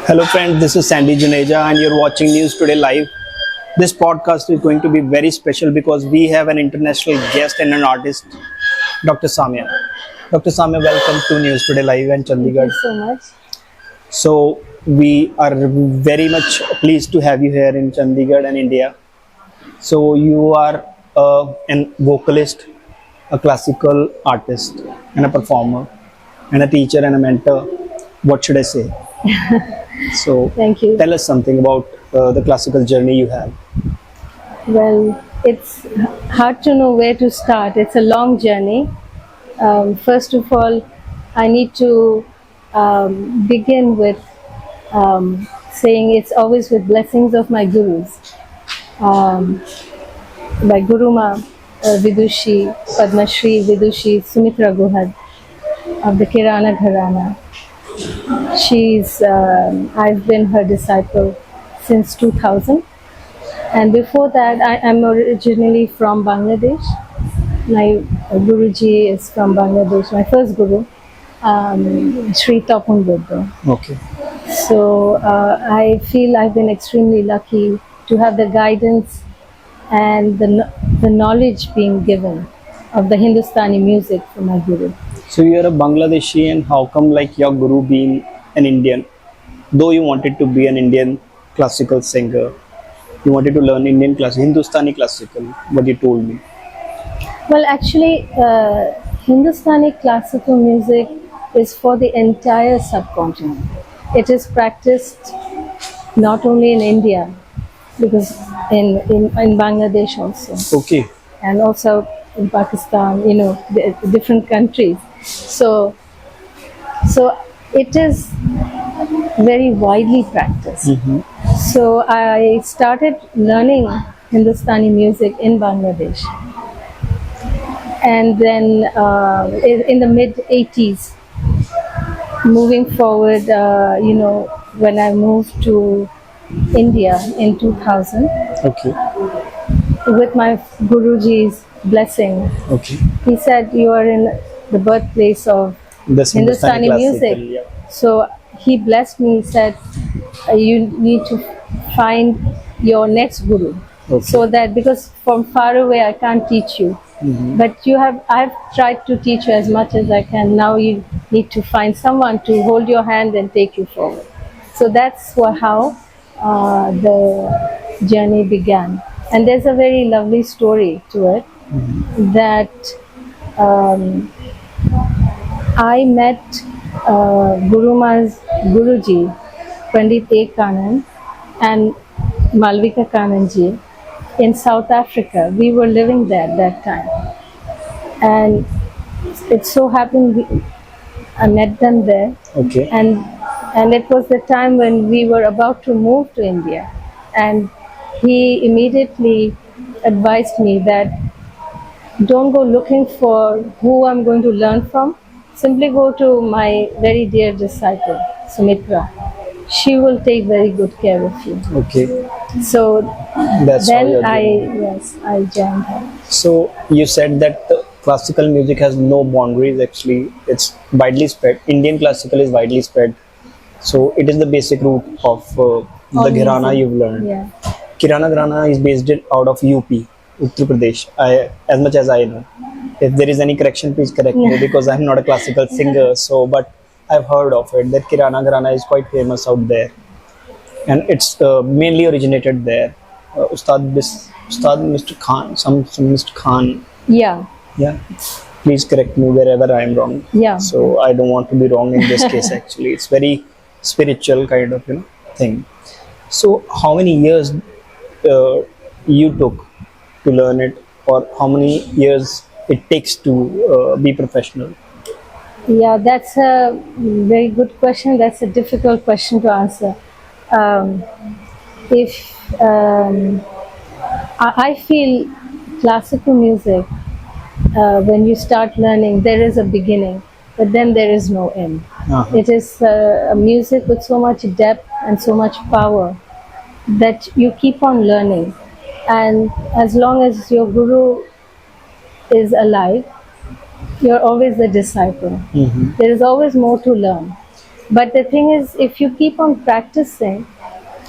Hello friends, this is Sandy Juneja and you're watching News Today Live. This podcast is going to be very special because we have an international guest and an artist, Dr. Samia. Dr. Samia, welcome to News Today Live and Chandigarh. Thank you so much. So we are very much pleased to have you here in Chandigarh and India. So you are a vocalist, a classical artist and a performer and a teacher and a mentor. What should I say? So Thank you. tell us something about the classical journey you have. Well, it's hard to know where to start. It's a long journey. First of all, I need to begin with saying it's always with blessings of my gurus. My Guru Ma, Vidushi, Padma Shri Vidushi Sumitra Guhad of the Kirana Gharana. I've been her disciple since 2000, and before that I'm originally from Bangladesh. My Guruji is from Bangladesh, my first Guru, Sri Tapun Buddha. Okay. So I feel I've been extremely lucky to have the guidance and the knowledge being given of the Hindustani music from my Guru. So you are a Bangladeshi, and how come like your guru being an Indian? Though you wanted to be an Indian classical singer, you wanted to learn Indian classical, Hindustani classical, what you told me. Well, actually, Hindustani classical music is for the entire subcontinent. It is practiced not only in India, because in Bangladesh also. Okay. And also in Pakistan, the different countries. So it is very widely practiced. Mm-hmm. So I started learning Hindustani music in Bangladesh. And then in the mid 80s, moving forward, when I moved to India in 2000, Okay. with my Guruji's blessing, Okay. he said, you are in the birthplace of This Hindustani music. classical, yeah. So he blessed me, said, you need to find your next Guru. Okay. So that, because from far away I can't teach you. Mm-hmm. But I've tried to teach you as much as I can. Now you need to find someone to hold your hand and take you forward. So that's how the journey began. And there's a very lovely story to it. Mm-hmm. That I met Guruma's Guruji, Pandit A. Kanan and Malvika Kananji in South Africa. We were living there at that time. And it so happened I met them there. Okay. And it was the time when we were about to move to India. And he immediately advised me that don't go looking for who I'm going to learn from. Simply go to my very dear disciple, Sumitra. She will take very good care of you. Okay. So That's how then you're I joined her. So you said that classical music has no boundaries. Actually, it's widely spread. Indian classical is widely spread. So it is the basic root of the Gharana you've learned. Yeah. Kirana Gharana is based out of UP, Uttar Pradesh. As much as I know. If there is any correction, please correct me because I'm not a classical singer. So, but I've heard of it that Kirana Gharana is quite famous out there, and it's mainly originated there. Ustad Mr. Khan, some Mr. Khan. Yeah. Yeah. Please correct me wherever I am wrong. Yeah. So I don't want to be wrong in this case. Actually, it's very spiritual kind of thing. So how many years you took to learn it, or how many years it takes to be professional? Yeah, that's a very good question. That's a difficult question to answer. I feel classical music, when you start learning, there is a beginning, but then there is no end. Uh-huh. It is a music with so much depth and so much power that you keep on learning. And as long as your Guru is alive, you're always the disciple. Mm-hmm. There is always more to learn. But the thing is, if you keep on practicing,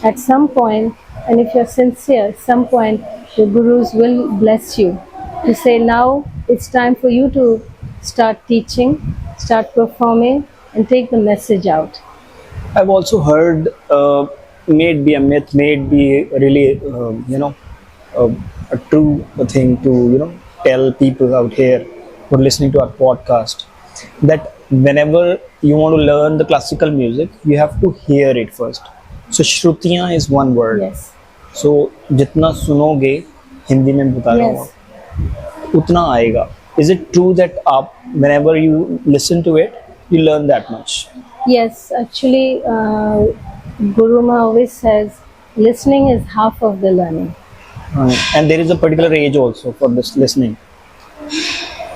at some point, and if you're sincere, some point the gurus will bless you to say, now it's time for you to start teaching, start performing, and take the message out. I've also heard, may it be a myth, may it be really, uh, a true thing to, tell people out here who are listening to our podcast, that whenever you want to learn the classical music, you have to hear it first. So Shrutiyan is one word. Yes. So जितना सुनोगे, हिंदी में बता रहा हूँ, Yes. उतना आएगा. Is it true that आप, whenever you listen to it, you learn that much? Yes, actually, Guru Ma always says listening is half of the learning. And there is a particular age also for this listening.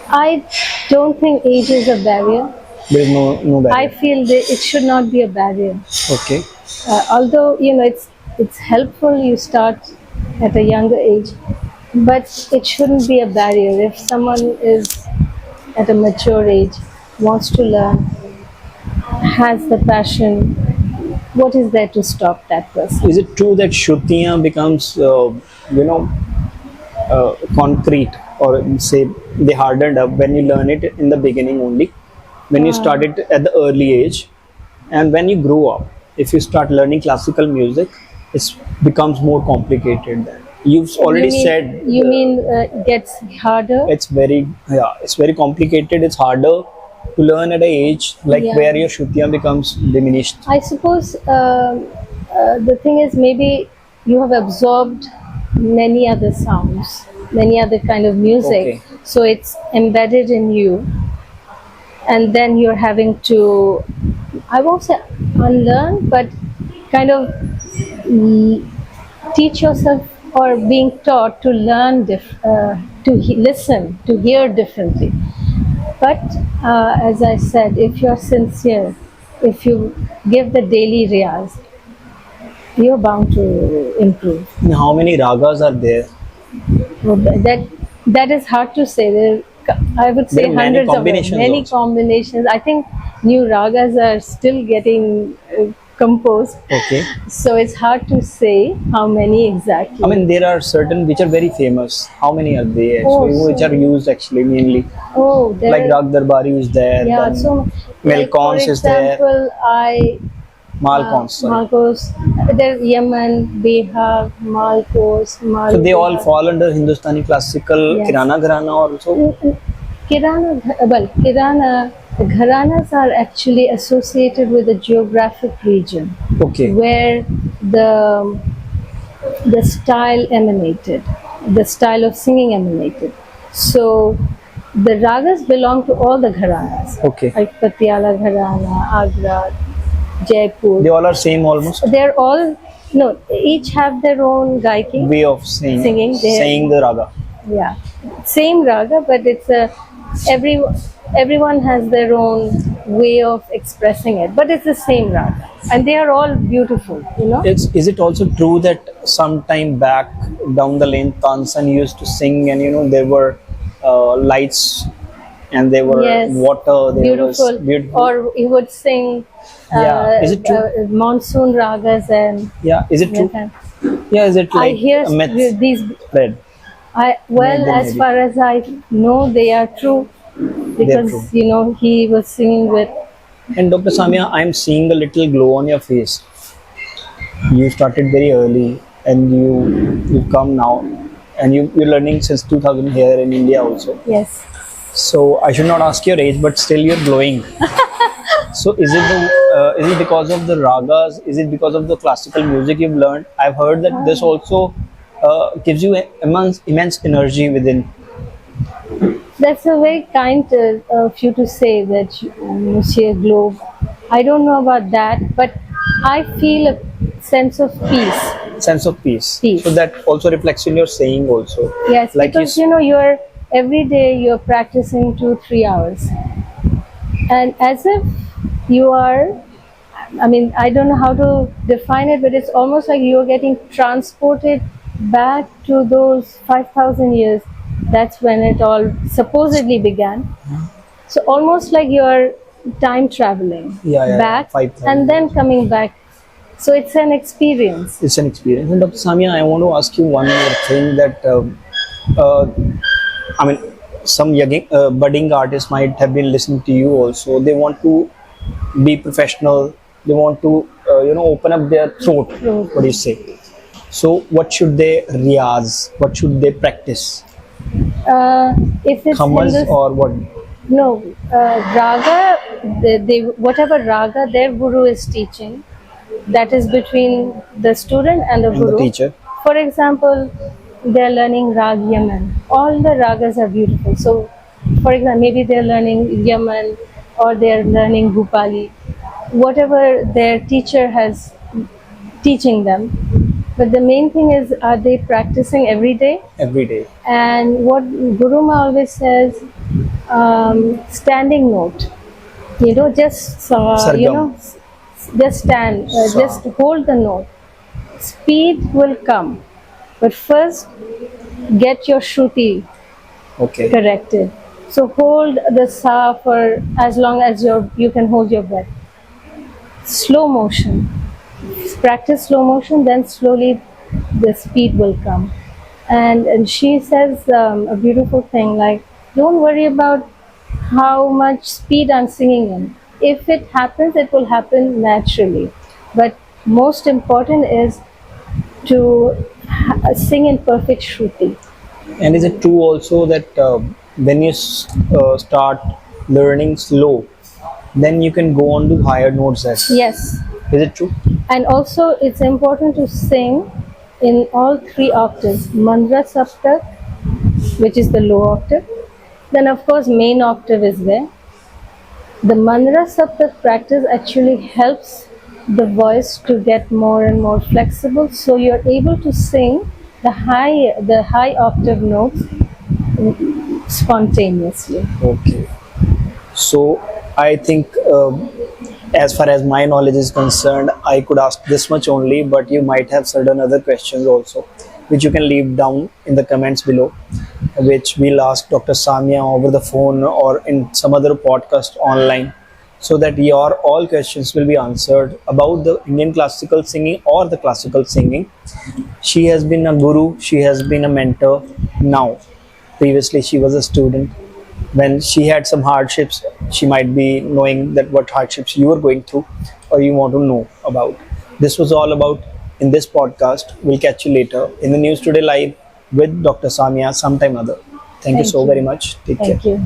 I don't think age is a barrier. There is no I barrier. feel that it should not be a barrier. Okay. Although it's helpful you start at a younger age, but it shouldn't be a barrier. If someone is at a mature age, wants to learn, has the passion, what is there to stop that person? Is it true that Shrutiyan becomes, concrete, or say they hardened up when you learn it in the beginning only, when you start it at the early age, and when you grow up, if you start learning classical music, it becomes more complicated. Then you've already said. You mean gets harder? It's very complicated. It's harder to learn at an age like Yeah. where your Shrutiyan becomes diminished. I suppose the thing is maybe you have absorbed many other sounds, many other kind of music, Okay. so it's embedded in you, and then you're having to, I won't say unlearn, but kind of teach yourself or being taught to learn, listen, to hear differently. But as I said, if you're sincere, if you give the daily riyaz, you're bound to improve. How many ragas are there? That is hard to say. I would say There are many hundreds of them, combinations many also. combinations. I think new ragas are still getting composed, Okay. so it's hard to say how many exactly. I mean, there are certain which are very famous. How many are there? Oh, So, which so are used actually mainly? oh, there Like Rag Darbari is there. yeah, then so Melkons like, for is there. example, Malkons. Sorry. Malkos, there's Yemen, Bihar, Malkos, So they all fall under Hindustani Classical Yes. Kirana Gharana also. Kirana Gharanas are actually associated with a geographic region Okay. where the style emanated, the style of singing emanated. So the ragas belong to all the gharanas, Okay. like Patiala Gharana, Agra, Jaipur. They all are same almost. They're all no, each have their own gaiki. Way of singing They- saying the raga. Yeah, same raga, but it's everyone has their own way of expressing it, but it's the same raga, and they are all beautiful. Is it also true that sometime back down the lane Tansan used to sing, and there were lights and there were Yes. water, there Beautiful. was beautiful. Or he would sing Yeah. Is it true? monsoon ragas and Yeah, is it true? Yeah, is it I like hear a myth these. spread? Well, as maybe. far as I know, they are true because true. he was singing with. And Dr. Samia, I'm seeing a little glow on your face. You started very early, and you come now, and you're learning since 2000 here in India also. Yes. So I should not ask your age, but still you're glowing. So is it because of the ragas? Is it because of the classical music you've learned? I've heard that this also gives you immense energy within. That's a very kind of you to say that, Monsieur Globe. I don't know about that, but I feel a sense of peace. Sense of peace. Peace. So that also reflects in your saying also. Yes, Like because you you're every day you're practicing 2-3 hours, and as if you are. I mean, I don't know how to define it, but it's almost like you're getting transported back to those 5,000 years. That's when it all supposedly began. So almost like you're time traveling Yeah, back 5,000 and then coming back. So it's an experience. It's an experience. And Dr. Samia, I want to ask you one more thing that, uh, I mean, some young, budding artists might have been listening to you also. They want to be professional. They want to, open up their throat. What do you say? So, what should they riyaz? What should they practice? If it's Khamas or what? no, raga, they whatever raga their guru is teaching, that is between the student and the And guru. the teacher. For example, they're learning Rag Yaman. All the ragas are beautiful. So, for example, maybe they're learning Yaman or they're learning Rupali, whatever their teacher has teaching them. But the main thing is, are they practicing every day? Every day. And what Guru Ma always says, standing note. Just Sargam. just stand, just hold the note. Speed will come, but first get your shruti Okay. corrected. So hold the sa for as long as you can hold your breath. Slow motion. Practice slow motion, then slowly the speed will come. And she says a beautiful thing like, don't worry about how much speed I'm singing in. If it happens, it will happen naturally. But most important is to sing in perfect shruti. And is it true also that when you start learning slow, then you can go on to higher notes as well? Yes. Is it true? And also it's important to sing in all 3 octaves. Mandra Saptak, which is the low octave. Then of course main octave is there. The Mandra Saptak practice actually helps the voice to get more and more flexible, so you're able to sing the high octave notes spontaneously. Okay. So I think as far as my knowledge is concerned, I could ask this much only, but you might have certain other questions also, which you can leave down in the comments below, which we'll ask Dr. Samia over the phone or in some other podcast online, so that your all questions will be answered about the Indian classical singing or the classical singing. She has been a guru, she has been a mentor now. Previously she was a student. When she had some hardships, she might be knowing that what hardships you are going through or you want to know about. This was all about in this podcast. We'll catch you later in the News Today Live with Dr. Samia sometime other. Thank you so very much. Take care. Thank you.